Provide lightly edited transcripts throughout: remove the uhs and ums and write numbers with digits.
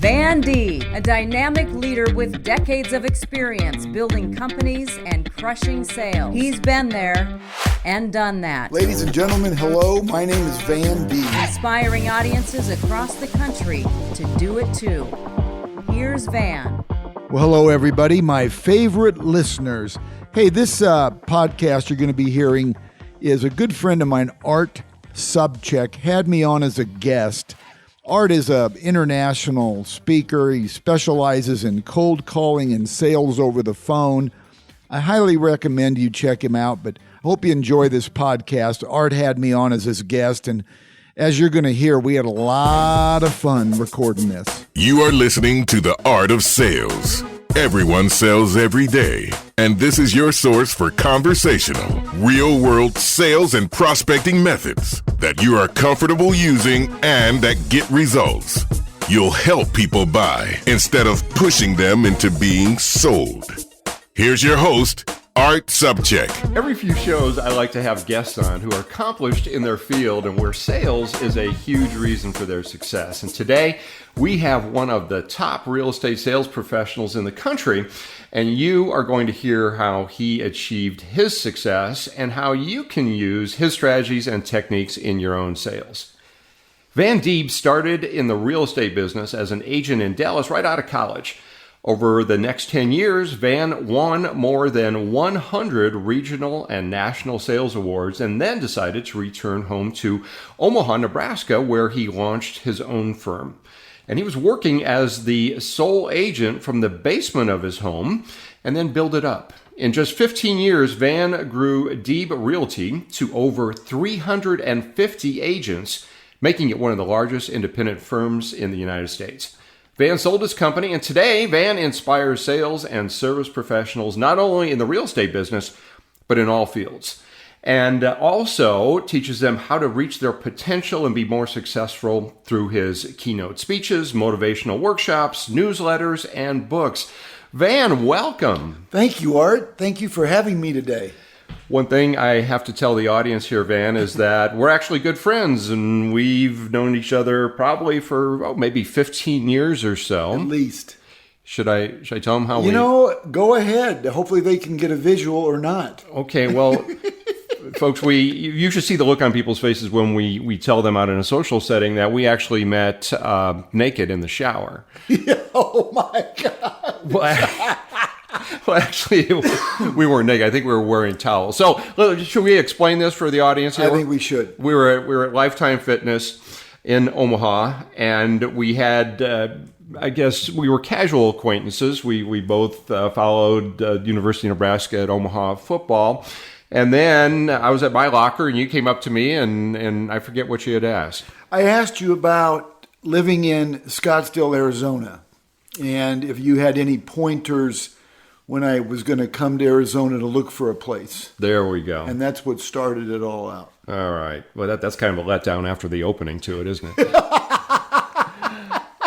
Van Deeb, a dynamic leader with decades of experience building companies and crushing sales. He's been there and done that. Ladies and gentlemen, hello. My name is Van Deeb. Inspiring audiences across the country to do it too. Here's Van. Well, hello, everybody. My favorite listeners. Hey, this podcast you're going to be hearing is a good friend of mine, Art Sobczak, had me on as a guest. Art is an international speaker. He specializes in cold calling and sales over the phone. I highly recommend you check him out, but I hope you enjoy this podcast. Art had me on as his guest, and as you're going to hear, we had a lot of fun recording this. You are listening to The Art of Sales. Everyone sells every day, and this is your source for conversational, real-world sales and prospecting methods that you are comfortable using and that get results. You'll help people buy instead of pushing them into being sold. Here's your host, Art Sobczak. Every few shows, I like to have guests on who are accomplished in their field and where sales is a huge reason for their success. And today, we have one of the top real estate sales professionals in the country, and you are going to hear how he achieved his success and how you can use his strategies and techniques in your own sales. Van Deeb started in the real estate business as an agent in Dallas right out of college. Over the next 10 years, Van won more than 100 regional and national sales awards and then decided to return home to Omaha, Nebraska, where he launched his own firm. And he was working as the sole agent from the basement of his home and then built it up. In just 15 years, Van grew Deeb Realty to over 350 agents, making it one of the largest independent firms in the United States. Van sold his company, and today Van inspires sales and service professionals not only in the real estate business, but in all fields. And also teaches them how to reach their potential and be more successful through his keynote speeches, motivational workshops, newsletters, and books. Van, welcome. Thank you, Art. Thank you for having me today. One thing I have to tell the audience here, Van, is that we're actually good friends, and we've known each other probably for maybe 15 years or so. At least. Should I tell them how go ahead. Hopefully they can get a visual or not. Okay, well, folks, you should see the look on people's faces when we tell them out in a social setting that we actually met naked in the shower. Oh, my God. Well, actually, we weren't naked. I think we were wearing towels. So, should we explain this for the audience here? I think we should. We were at Lifetime Fitness in Omaha, and we had, I guess, we were casual acquaintances. We both followed University of Nebraska at Omaha football. And then I was at my locker, and you came up to me, and I forget what you had asked. I asked you about living in Scottsdale, Arizona, and if you had any pointers when I was going to come to Arizona to look for a place. There we go. And that's what started it all out. All right. Well, that's kind of a letdown after the opening to it, isn't it?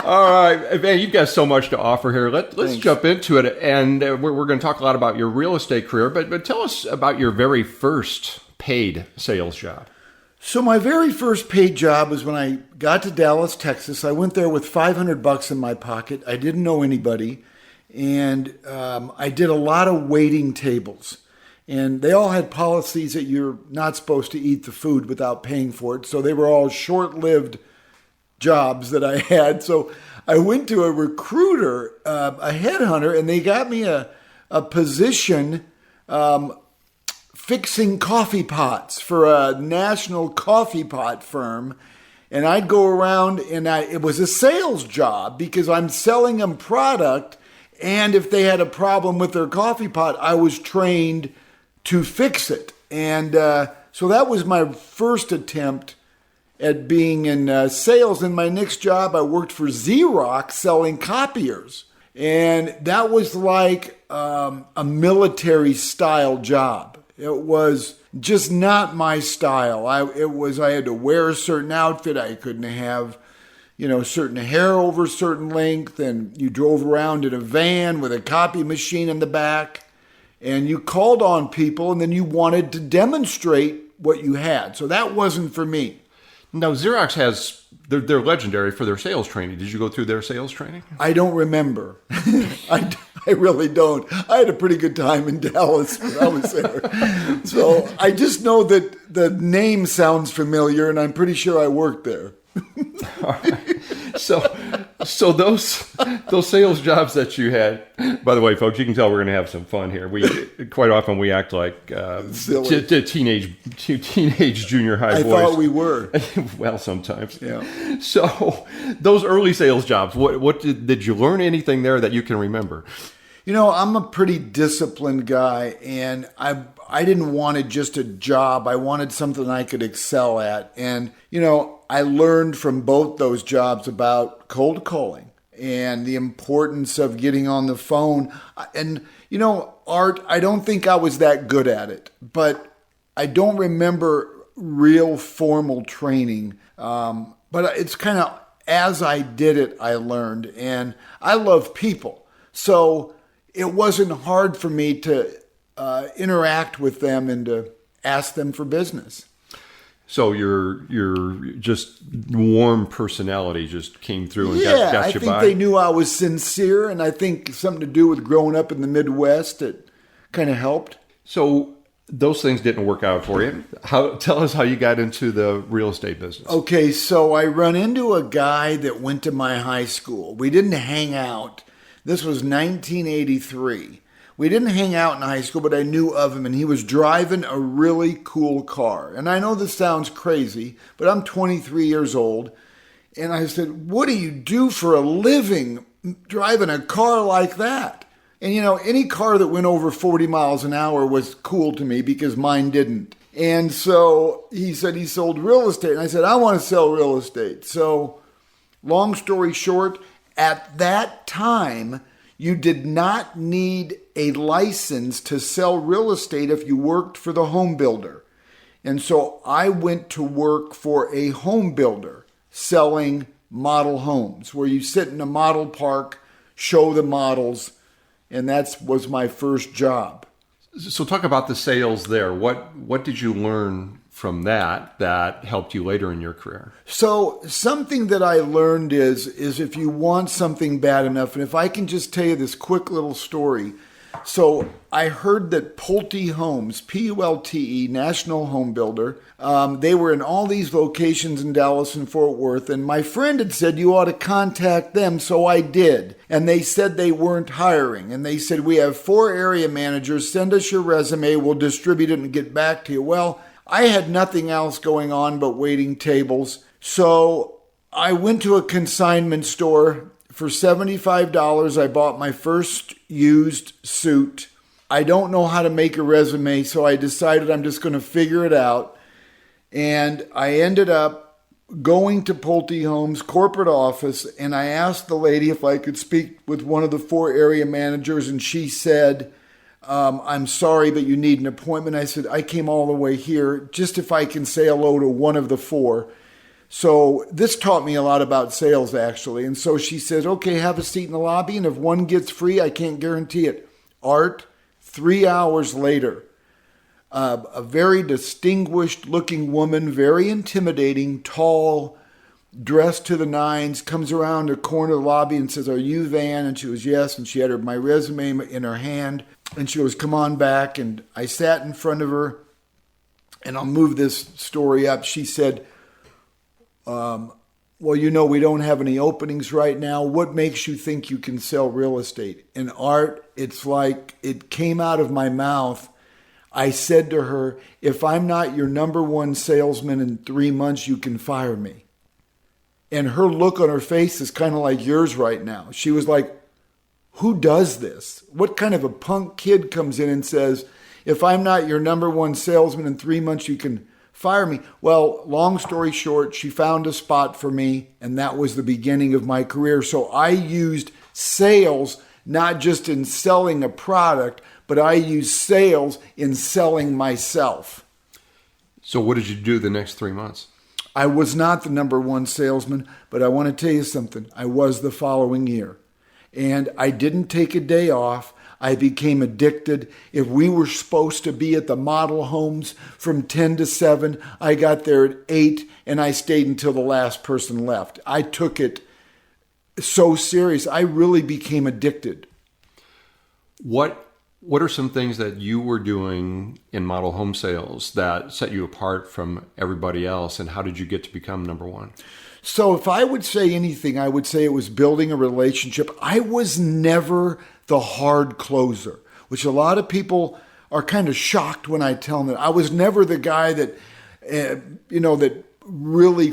All right. Man, you've got so much to offer here. Let's jump into it. And we're going to talk a lot about your real estate career, but tell us about your very first paid sales job. So my very first paid job was when I got to Dallas, Texas. I went there with $500 in my pocket. I didn't know anybody. And I did a lot of waiting tables. And they all had policies that you're not supposed to eat the food without paying for it. So they were all short-lived jobs that I had. So I went to a recruiter, a headhunter, and they got me a position fixing coffee pots for a national coffee pot firm. And I'd go around, and it was a sales job because I'm selling them product. And if they had a problem with their coffee pot, I was trained to fix it. And so that was my first attempt at being in sales. In my next job, I worked for Xerox selling copiers. And that was like a military-style job. It was just not my style. I had to wear a certain outfit. I couldn't have certain hair over a certain length, and you drove around in a van with a copy machine in the back, and you called on people, and then you wanted to demonstrate what you had. So that wasn't for me. Now, Xerox has, they're legendary for their sales training. Did you go through their sales training? I don't remember. I really don't. I had a pretty good time in Dallas when I was there. So I just know that the name sounds familiar, and I'm pretty sure I worked there. All right. So those sales jobs that you had, by the way, folks, you can tell we're going to have some fun here. We quite often we act like teenage junior high boys. I thought we were. Well, sometimes. Yeah. So those early sales jobs, what did you learn anything there that you can remember? You know, I'm a pretty disciplined guy, and I didn't want just a job. I wanted something I could excel at. And, you know, I learned from both those jobs about cold calling and the importance of getting on the phone. And, you know, Art, I don't think I was that good at it, but I don't remember real formal training. But it's kind of, as I did it, I learned. And I love people. So it wasn't hard for me to interact with them and to ask them for business. So your just warm personality just came through and got you by? I think they knew I was sincere, and I think something to do with growing up in the Midwest, it kind of helped. So those things didn't work out for you. Tell us how you got into the real estate business. Okay, so I run into a guy that went to my high school. We didn't hang out. This was 1983. We didn't hang out in high school, but I knew of him, and he was driving a really cool car. And I know this sounds crazy, but I'm 23 years old. And I said, what do you do for a living driving a car like that? And, you know, any car that went over 40 miles an hour was cool to me because mine didn't. And so he said he sold real estate. And I said, I want to sell real estate. So long story short, at that time, you did not need a license to sell real estate if you worked for the home builder. And so I went to work for a home builder selling model homes, where you sit in a model park, show the models, and that was my first job. So talk about the sales there. What did you learn from that helped you later in your career? So something that I learned is if you want something bad enough, and if I can just tell you this quick little story. So I heard that Pulte Homes, Pulte, national home builder, they were in all these locations in Dallas and Fort Worth, and my friend had said you ought to contact them, so I did. And they said they weren't hiring, and they said, we have 4 area managers, send us your resume, we'll distribute it and get back to you. Well, I had nothing else going on but waiting tables. So I went to a consignment store. For $75, I bought my first used suit. I don't know how to make a resume, so I decided I'm just going to figure it out. And I ended up going to Pulte Homes corporate office, and I asked the lady if I could speak with one of the 4 area managers, and she said, I'm sorry, but you need an appointment. I said, I came all the way here just if I can say hello to one of the 4. So this taught me a lot about sales, actually. And so she says, okay, have a seat in the lobby, and if one gets free, I can't guarantee it. Art, 3 hours later, a very distinguished looking woman, very intimidating, tall, dressed to the nines, comes around the corner of the lobby and says, are you Van? And she was, yes. And she had my resume in her hand. And she goes, come on back. And I sat in front of her, and I'll move this story up. She said, well, you know, we don't have any openings right now. What makes you think you can sell real estate? And Art, it's like it came out of my mouth. I said to her, if I'm not your number 1 salesman in 3 months, you can fire me. And her look on her face is kind of like yours right now. She was like, who does this? What kind of a punk kid comes in and says, if I'm not your number 1 salesman in 3 months, you can fire me? Well, long story short, she found a spot for me, and that was the beginning of my career. So I used sales not just in selling a product, but I used sales in selling myself. So what did you do the next 3 months? I was not the number 1 salesman, but I want to tell you something. I was the following year. And I didn't take a day off. I became addicted. If we were supposed to be at the model homes from 10 to 7, I got there at 8 and I stayed until the last person left. I took it so serious. I really became addicted. What are some things that you were doing in model home sales that set you apart from everybody else, and how did you get to become number one? So if I would say anything, I would say it was building a relationship. I was never the hard closer, which a lot of people are kind of shocked when I tell them that. I was never the guy that, that really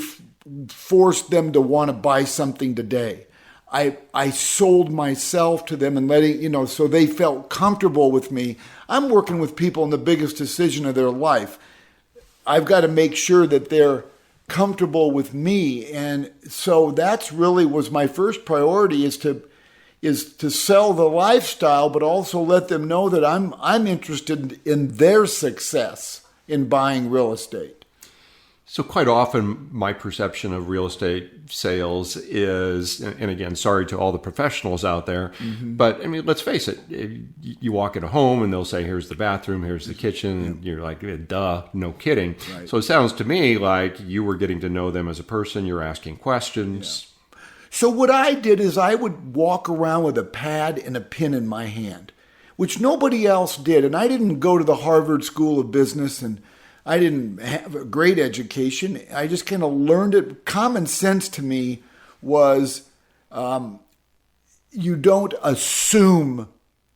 forced them to want to buy something today. I sold myself to them and letting, so they felt comfortable with me. I'm working with people in the biggest decision of their life. I've got to make sure that they're comfortable with me. And so that's really was my first priority is to sell the lifestyle, but also let them know that I'm interested in their success in buying real estate. So quite often my perception of real estate sales is, and again, sorry to all the professionals out there, but I mean, let's face it, you walk in a home and they'll say, here's the bathroom, here's the kitchen. And you're like, duh, no kidding. Right. So it sounds to me like you were getting to know them as a person. You're asking questions. Yeah. So what I did is I would walk around with a pad and a pen in my hand, which nobody else did. And I didn't go to the Harvard School of Business and I didn't have a great education. I just kind of learned it. Common sense to me was you don't assume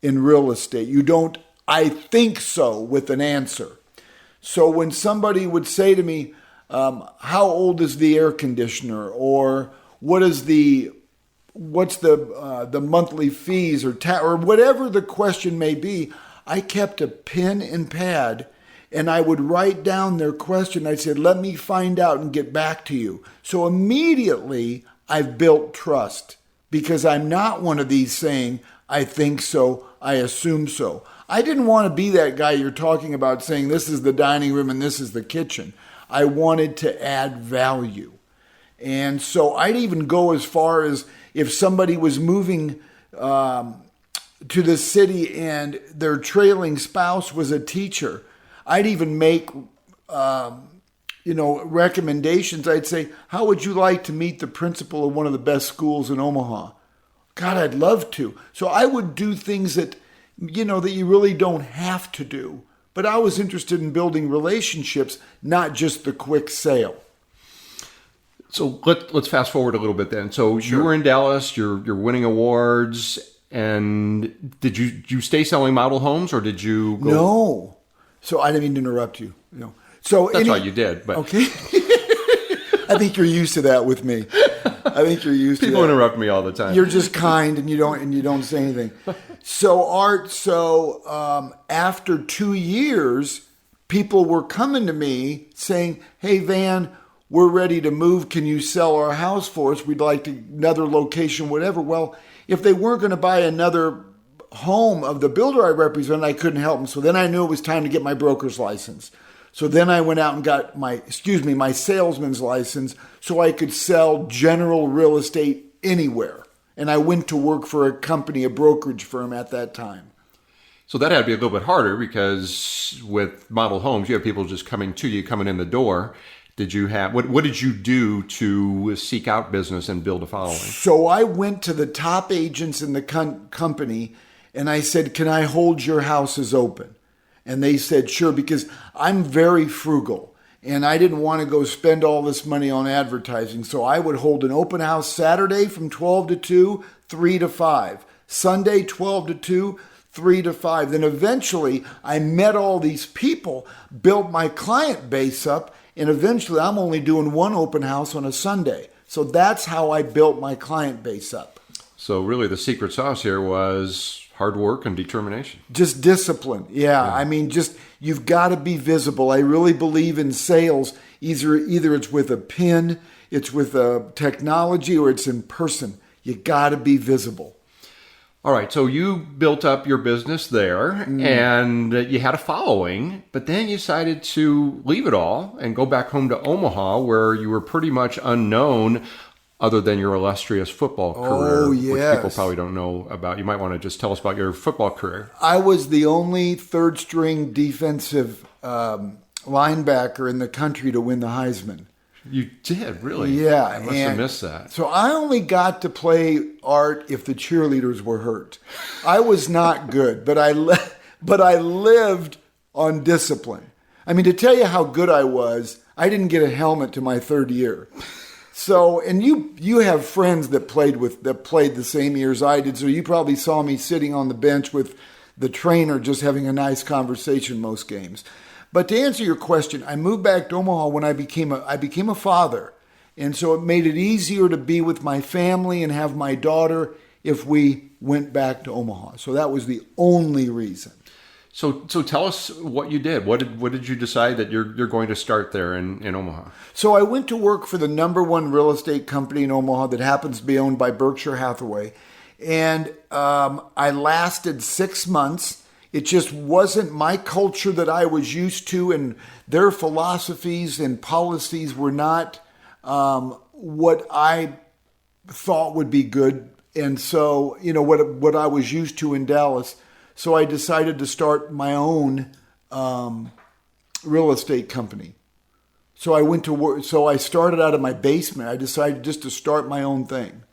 in real estate. You don't, I think so, with an answer. So when somebody would say to me, how old is the air conditioner? Or what's the monthly fees or whatever the question may be, I kept a pen and pad and I would write down their question. I said, let me find out and get back to you. So immediately I've built trust because I'm not one of these saying, I think so, I assume so. I didn't want to be that guy you're talking about saying this is the dining room and this is the kitchen. I wanted to add value. And so I'd even go as far as if somebody was moving to the city and their trailing spouse was a teacher, I'd even make, recommendations. I'd say, how would you like to meet the principal of one of the best schools in Omaha? God, I'd love to. So I would do things that you really don't have to do. But I was interested in building relationships, not just the quick sale. So let's fast forward a little bit then. So Sure. You were in Dallas, you're winning awards, and did you stay selling model homes or did you go? No. So I didn't mean to interrupt you. So that's right, you did. But okay. I think you're used to that with me. I think you're used to that. People interrupt me all the time. You're just kind and you don't say anything. So Art, after 2 years, people were coming to me saying, "Hey Van, we're ready to move. Can you sell our house for us? We'd like another location, whatever." Well, if they weren't going to buy another home of the builder I represent, I couldn't help them. So then I knew it was time to get my broker's license. So then I went out and got my salesman's license so I could sell general real estate anywhere. And I went to work for a company, a brokerage firm at that time. So that had to be a little bit harder because with model homes, you have people just coming in the door. Did you have, what did you do to seek out business and build a following? So I went to the top agents in the company and I said, can I hold your houses open? And they said, sure, because I'm very frugal and I didn't want to go spend all this money on advertising. So I would hold an open house Saturday from 12 to 2, 3 to 5. Sunday, 12 to 2, 3 to 5. Then eventually I met all these people, built my client base up, and eventually I'm only doing one open house on a Sunday. So that's how I built my client base up. So really the secret sauce here was hard work and determination. Just discipline. Yeah. I mean, you've got to be visible. I really believe in sales. Either it's with a pen, it's with a technology, or it's in person. You got to be visible. All right. So you built up your business there and you had a following, but then you decided to leave it all and go back home to Omaha where you were pretty much unknown. other than your illustrious football career, Oh, which yes. people probably don't know about. You might want to just tell us about your football career. I was the only third-string defensive linebacker in the country to win the Heisman. You did, really? Yeah. I must have missed that. So I only got to play Art if the cheerleaders were hurt. I was not good, but I lived on discipline. I mean, to tell you how good I was, I didn't get a helmet to my third year. So, and you have friends that played the same years I did, so you probably saw me sitting on the bench with the trainer just having a nice conversation most games. But to answer your question, I moved back to Omaha when I became a father. And so it made it easier to be with my family and have my daughter if we went back to Omaha. So that was the only reason. So tell us what you did. What did you decide that you're going to start there in Omaha? So I went to work for the number one real estate company in Omaha that happens to be owned by Berkshire Hathaway. And I lasted 6 months. It just wasn't my culture that I was used to, and their philosophies and policies were not what I thought would be good. And so, what I was used to in Dallas. So I decided to start my own real estate company. So I went to work. So I started out of my basement. I decided just to start my own thing.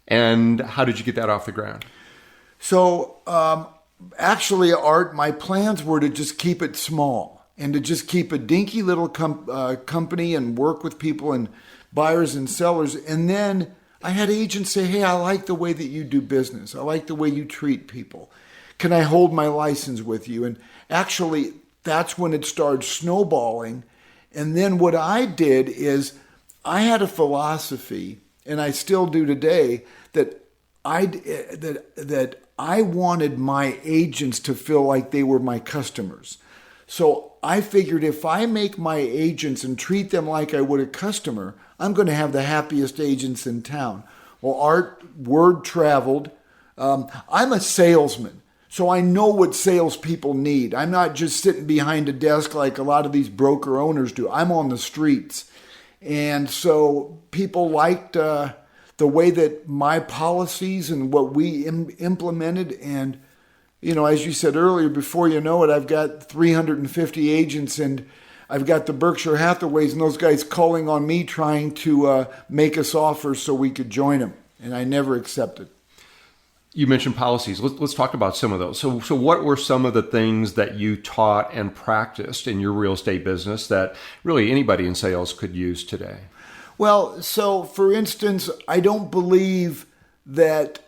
And how did you get that off the ground? So actually, Art, my plans were to just keep it small and to just keep a dinky little company and work with people and buyers and sellers. And then I had agents say, hey, I like the way that you do business. I like the way you treat people. Can I hold my license with you? And actually, that's when it started snowballing. And then what I did is I had a philosophy, and I still do today, that I wanted my agents to feel like they were my customers. So I figured if I make my agents and treat them like I would a customer, I'm going to have the happiest agents in town. Well, Art, word traveled. I'm a salesman. So I know what salespeople need. I'm not just sitting behind a desk like a lot of these broker owners do. I'm on the streets. And so people liked the way that my policies and what we implemented. And, as you said earlier, before you know it, I've got 350 agents, and I've got the Berkshire Hathaways and those guys calling on me trying to make us offers so we could join them. And I never accepted. You mentioned policies. Let's talk about some of those. So what were some of the things that you taught and practiced in your real estate business that really anybody in sales could use today? Well, so for instance, I don't believe that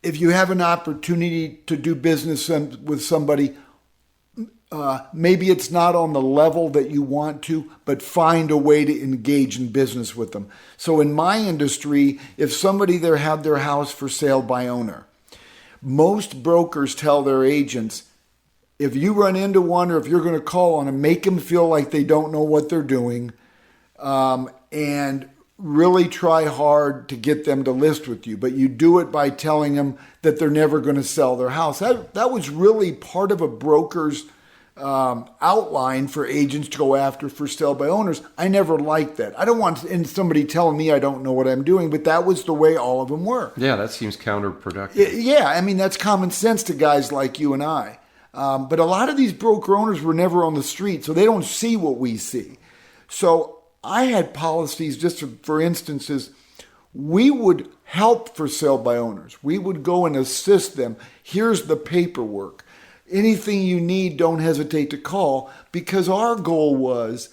if you have an opportunity to do business with somebody, maybe it's not on the level that you want to, but find a way to engage in business with them. So in my industry, if somebody there had their house for sale by owner, most brokers tell their agents, if you run into one or if you're going to call on them, make them feel like they don't know what they're doing, and really try hard to get them to list with you. But you do it by telling them that they're never going to sell their house. That was really part of a broker's outline for agents to go after for sale by owners. I never liked that. I don't want somebody telling me I don't know what I'm doing, but that was the way all of them were. Yeah, that seems counterproductive. Yeah, I mean, that's common sense to guys like you and I. But a lot of these broker owners were never on the street, so they don't see what we see. So I had policies, just for instances, we would help for sale by owners. We would go and assist them. Here's the paperwork. Anything you need, don't hesitate to call, because our goal was,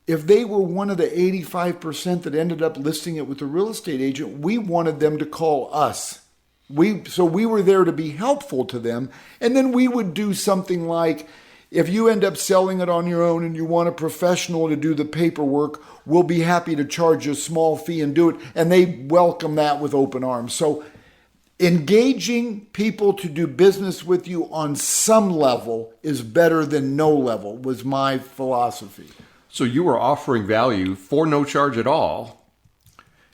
if they were one of the 85% that ended up listing it with a real estate agent, we wanted them to call us. So we were there to be helpful to them. And then we would do something like, if you end up selling it on your own and you want a professional to do the paperwork, we'll be happy to charge you a small fee and do it. And they welcome that with open arms. So engaging people to do business with you on some level is better than no level, was my philosophy. So you were offering value for no charge at all.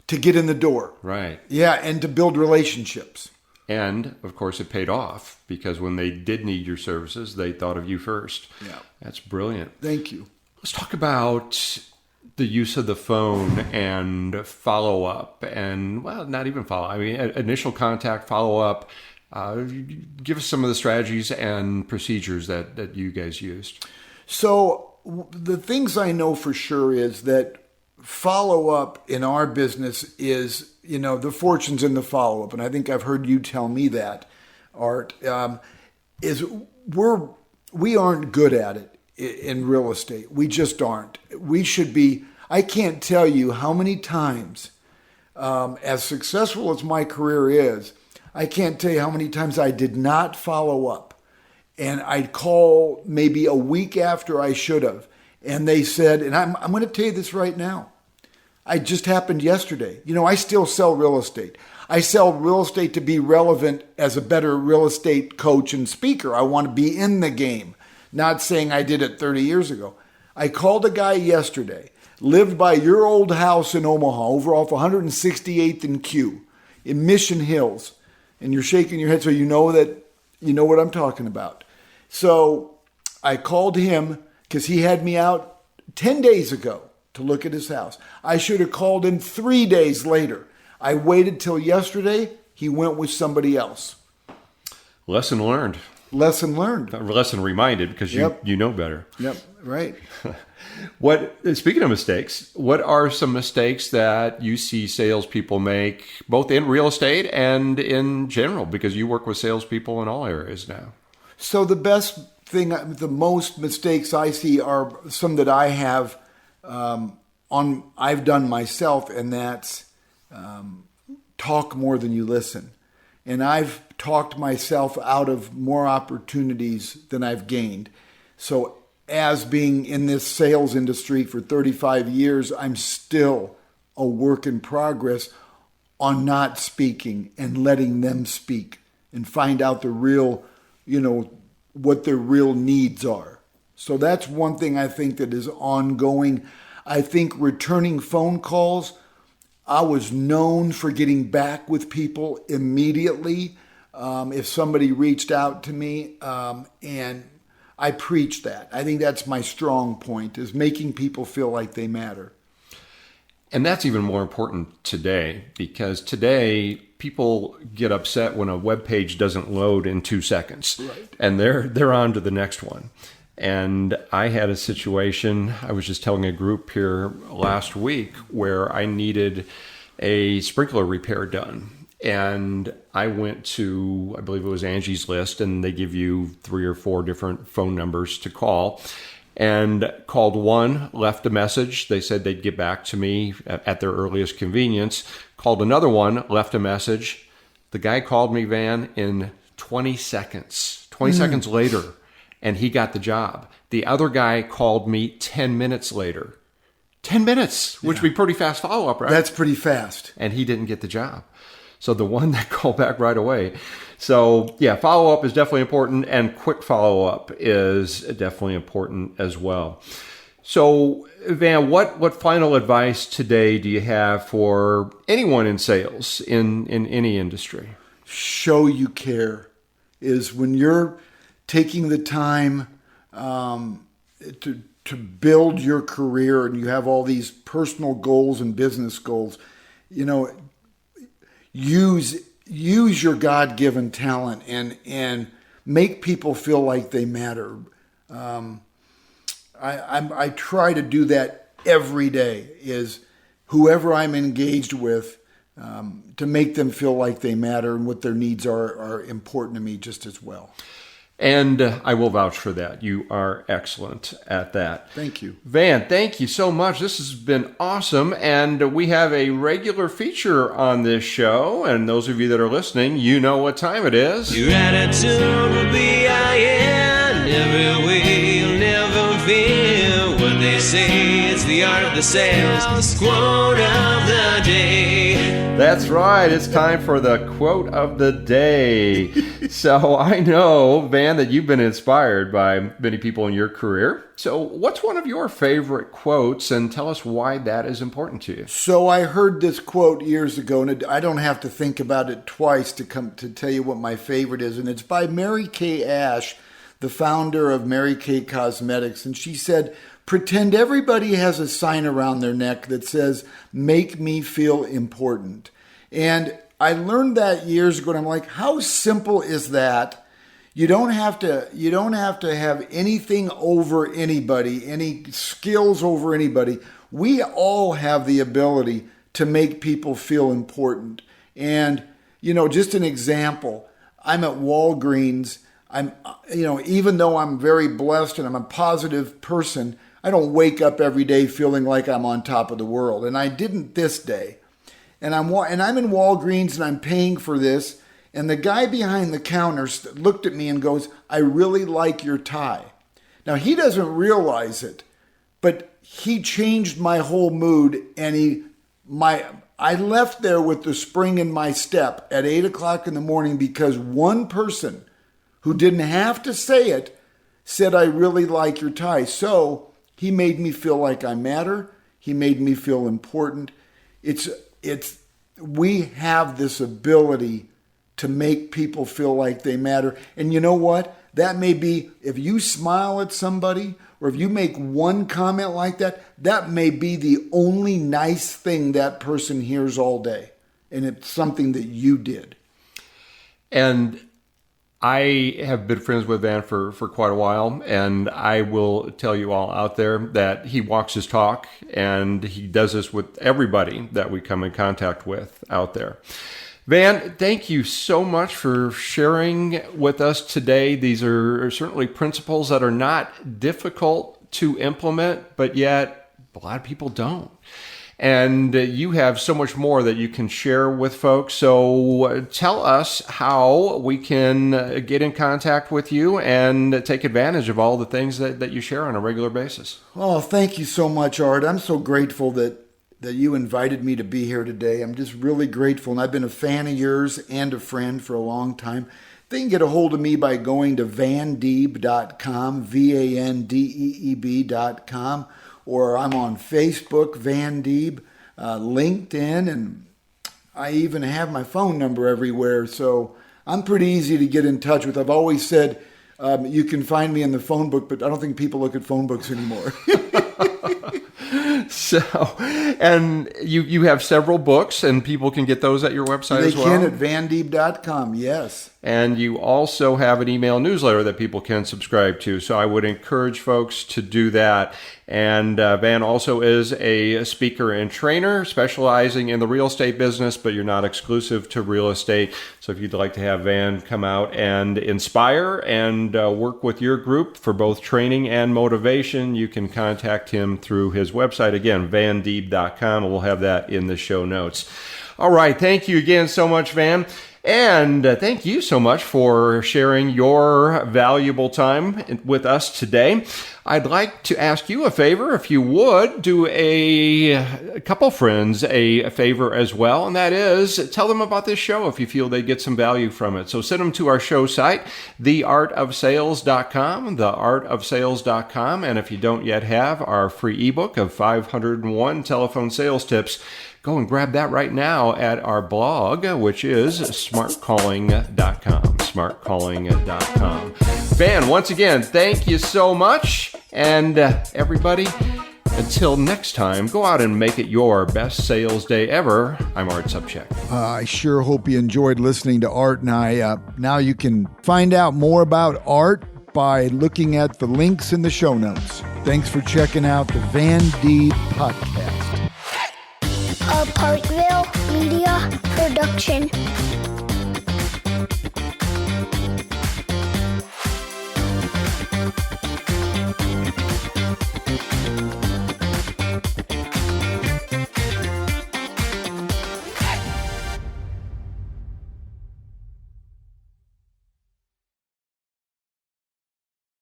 To get in the door. Right. Yeah, and to build relationships. And, of course, it paid off, because when they did need your services, they thought of you first. Yeah. That's brilliant. Thank you. Let's talk about the use of the phone and follow up, and well, not even follow. I mean, initial contact, follow up. Give us some of the strategies and procedures that you guys used. So the things I know for sure is that follow up in our business is, the fortune's in the follow up, and I think I've heard you tell me that, Art. We aren't good at it in real estate. We just aren't. We should be. I can't tell you how many times, as successful as my career is, I can't tell you how many times I did not follow up. And I'd call maybe a week after I should have. And they said, and I'm going to tell you this right now. It just happened yesterday. I still sell real estate. I sell real estate to be relevant as a better real estate coach and speaker. I want to be in the game, not saying I did it 30 years ago. I called a guy yesterday, lived by your old house in Omaha, over off 168th and Q, in Mission Hills. And you're shaking your head, so you know what I'm talking about. So I called him because he had me out 10 days ago to look at his house. I should have called him 3 days later. I waited till yesterday. He went with somebody else. Lesson learned. Lesson learned. Lesson reminded, because you know better. Yep, right. Speaking of mistakes, what are some mistakes that you see salespeople make, both in real estate and in general? Because you work with salespeople in all areas now. So the most mistakes I see are some that I have I've done myself, and that's talk more than you listen. And I've talked myself out of more opportunities than I've gained. So as being in this sales industry for 35 years, I'm still a work in progress on not speaking and letting them speak and find out the real, what their real needs are. So that's one thing I think that is ongoing. I think returning phone calls, I was known for getting back with people immediately if somebody reached out to me, and I preach that. I think that's my strong point, is making people feel like they matter. And that's even more important today, because today people get upset when a web page doesn't load in 2 seconds, right, and they're on to the next one. And I had a situation, I was just telling a group here last week, where I needed a sprinkler repair done. And I went to, I believe it was Angie's List, and they give you 3 or 4 different phone numbers to call. And called one, left a message. They said they'd get back to me at their earliest convenience. Called another one, left a message. The guy called me, Van, in 20 seconds. 20 seconds later. And he got the job. The other guy called me 10 minutes later. 10 minutes, which would be pretty fast follow-up, right? That's pretty fast. And he didn't get the job. So the one that called back right away. So yeah, follow-up is definitely important, and quick follow-up is definitely important as well. So Van, what final advice today do you have for anyone in sales in any industry? Show you care. Is when you're taking the time to build your career, and you have all these personal goals and business goals, use your God-given talent and make people feel like they matter. I try to do that every day, is whoever I'm engaged with, to make them feel like they matter and what their needs are important to me just as well. And I will vouch for that. You are excellent at that. Thank you. Van, thank you so much. This has been awesome. And we have a regular feature on this show. And those of you that are listening, you know what time it is. Your attitude will be iron. Every way you'll never feel what they say. It's the art of the sales quote of the day. That's right. It's time for the quote of the day. So I know, Van, that you've been inspired by many people in your career. So what's one of your favorite quotes, and tell us why that is important to you? So I heard this quote years ago, and I don't have to think about it twice to tell you what my favorite is. And it's by Mary Kay Ash, the founder of Mary Kay Cosmetics. And she said, pretend everybody has a sign around their neck that says, make me feel important. And I learned that years ago, and I'm like, how simple is that? You don't have to have anything over anybody, any skills over anybody. We all have the ability to make people feel important. And, just an example, I'm at Walgreens. Even though I'm very blessed and I'm a positive person, I don't wake up every day feeling like I'm on top of the world. And I didn't this day. And I'm in Walgreens and I'm paying for this. And the guy behind the counter looked at me and goes, I really like your tie. Now, he doesn't realize it, but he changed my whole mood. And I left there with the spring in my step at 8 o'clock in the morning because one person who didn't have to say it said, I really like your tie. So he made me feel like I matter. He made me feel important. We have this ability to make people feel like they matter. And you know what? That may be, if you smile at somebody or if you make one comment like that, that may be the only nice thing that person hears all day. And it's something that you did. And I have been friends with Van for quite a while, and I will tell you all out there that he walks his talk, and he does this with everybody that we come in contact with out there. Van, thank you so much for sharing with us today. These are certainly principles that are not difficult to implement, but yet a lot of people don't. And you have so much more that you can share with folks. So tell us how we can get in contact with you and take advantage of all the things that you share on a regular basis. Oh, thank you so much, Art. I'm so grateful that you invited me to be here today. I'm just really grateful. And I've been a fan of yours and a friend for a long time. They can get a hold of me by going to vandeeb.com, vandeeb.com. Or I'm on Facebook, Van Deeb, LinkedIn, and I even have my phone number everywhere. So I'm pretty easy to get in touch with. I've always said you can find me in the phone book, but I don't think people look at phone books anymore. So, and you have several books, and people can get those at your website as well? They can at vandeeb.com, yes. And you also have an email newsletter that people can subscribe to. So I would encourage folks to do that. And Van also is a speaker and trainer specializing in the real estate business, but you're not exclusive to real estate. So if you'd like to have Van come out and inspire and work with your group for both training and motivation, you can contact him through his website. Again, vandeeb.com. We'll have that in the show notes. All right. Thank you again so much, Van. And thank you so much for sharing your valuable time with us today. I'd like to ask you a favor, if you would, do a couple friends a favor as well, and that is tell them about this show if you feel they get some value from it. So send them to our show site, theartofsales.com, theartofsales.com, and if you don't yet have our free ebook of 501 telephone sales tips, go and grab that right now at our blog, which is smartcalling.com, smartcalling.com. Van, once again, thank you so much. And everybody, until next time, go out and make it your best sales day ever. I'm Art Sobczak. I sure hope you enjoyed listening to Art and I. Now you can find out more about Art by looking at the links in the show notes. Thanks for checking out the Van Deeb podcast. A Parkville Media Production.